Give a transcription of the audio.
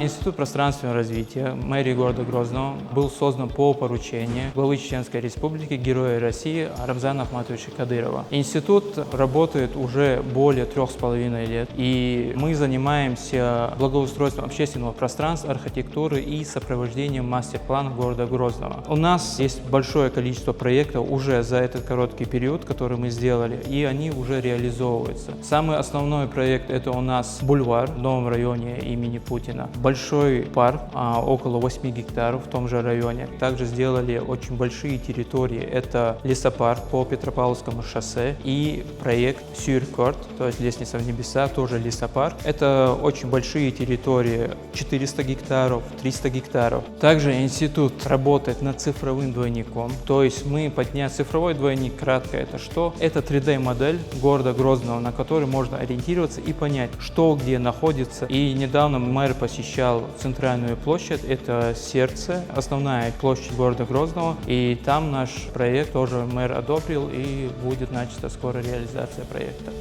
Институт пространственного развития мэрии города Грозного был создан по поручению главы Чеченской Республики, Героя России Рамзана Ахматовича Кадырова. Институт работает уже более 3,5 лет, и мы занимаемся благоустройством общественного пространства, архитектуры и сопровождением мастер-плана города Грозного. У нас есть большое количество проектов уже за этот короткий период, который мы сделали, и они уже реализовываются. Самый основной проект — это у нас бульвар в новом районе имени Путина. Большой парк, около 8 гектаров в том же районе. Также сделали очень большие территории. Это лесопарк по Петропавловскому шоссе и проект Сюркорт, то есть лестница в небеса, тоже лесопарк. Это очень большие территории, 400 гектаров, 300 гектаров. Также институт работает над цифровым двойником, то есть мы подняли цифровой двойник, кратко это что? Это 3D-модель города Грозного, на которой можно ориентироваться и понять, что где находится. И недавно мэр посещал центральную площадь, это сердце, основная площадь города Грозного, и там наш проект тоже мэр одобрил, и будет начата скоро реализация проекта.